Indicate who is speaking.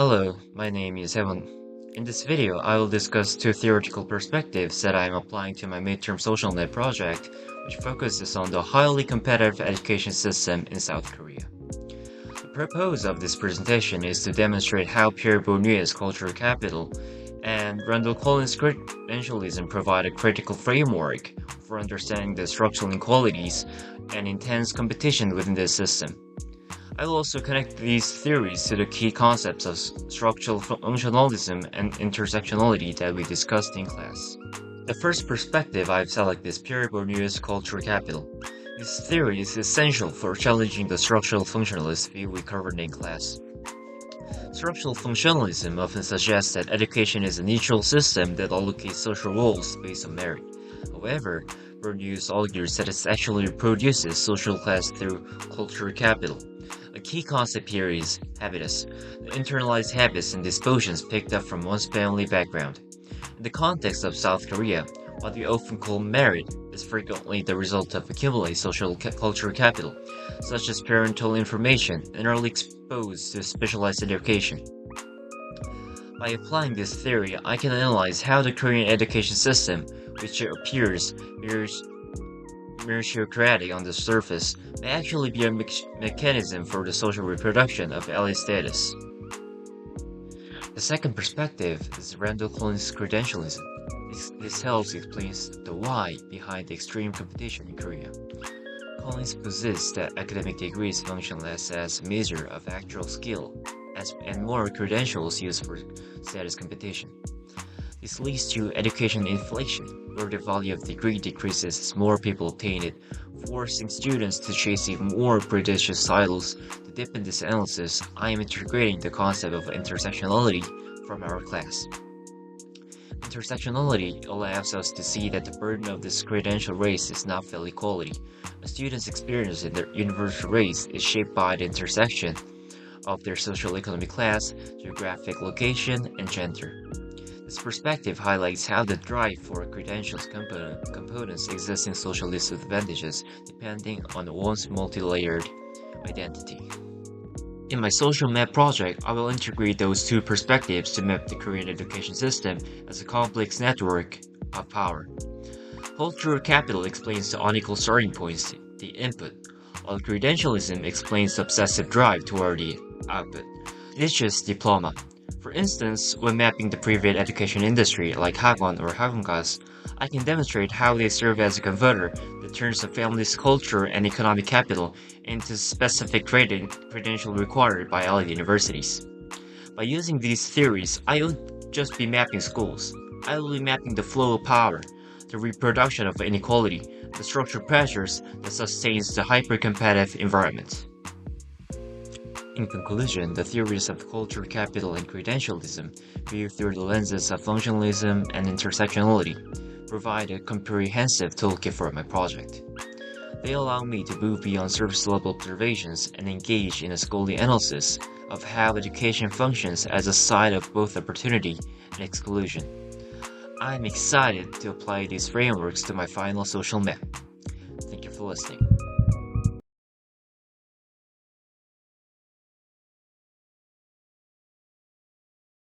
Speaker 1: Hello, my name is Sewon. In this video, I will discuss two theoretical perspectives that I am applying to my midterm social net project, which focuses on the highly competitive education system in South Korea. The purpose of this presentation is to demonstrate how Pierre Bournier's cultural capital and Randall Collins' credentialism provide a critical framework for understanding the structural inequalities and intense competition within this system. I will also connect these theories to the key concepts of structural functionalism and intersectionality that we discussed in class. The first perspective I've selected is Pierre Bournier's cultural capital. This theory is essential for challenging the structural functionalist view we covered in class. Structural functionalism often suggests that education is a neutral system that allocates social roles based on merit. However, Bourdieu argues that it actually reproduces social class through cultural capital. A key concept here is habitus, the internalized habits and dispositions picked up from one's family background. In the context of South Korea, what we often call merit is frequently the result of accumulated social cultural capital, such as parental information and early exposed to specialized education. By applying this theory, I can analyze how the Korean education system, which appears meritocratic on the surface, may actually be a mechanism for the social reproduction of elite status. The second perspective is Randall Collins' credentialism. This helps explain the why behind the extreme competition in Korea. Collins posits that academic degrees function less as a measure of actual skill and more credentials used for status competition. This leads to education inflation, where the value of degree decreases as more people obtain it, forcing students to chase even more prestigious titles. To deepen this analysis, I am integrating the concept of intersectionality from our class. Intersectionality allows us to see that the burden of this credential race is not felt equality. A student's experience in their universal race is shaped by the intersection of their social-economic class, geographic location, and gender. This perspective highlights how the drive for credentials components exist in social disadvantages depending on one's multi-layered identity. In my social map project, I will integrate those two perspectives to map the Korean education system as a complex network of power. Cultural capital explains the unequal starting points, the input, while credentialism explains the obsessive drive toward the output. This is diploma. For instance, when mapping the private education industry like Hagwon or Hagungas, I can demonstrate how they serve as a converter that turns a family's culture and economic capital into specific credential required by elite universities. By using these theories, I won't just be mapping schools. I will be mapping the flow of power, the reproduction of inequality, the structural pressures that sustains the hyper-competitive environment. In conclusion, the theories of cultural capital and credentialism, viewed through the lenses of functionalism and intersectionality, provide a comprehensive toolkit for my project. They allow me to move beyond surface-level observations and engage in a scholarly analysis of how education functions as a site of both opportunity and exclusion. I am excited to apply these frameworks to my final social map. Thank you for listening.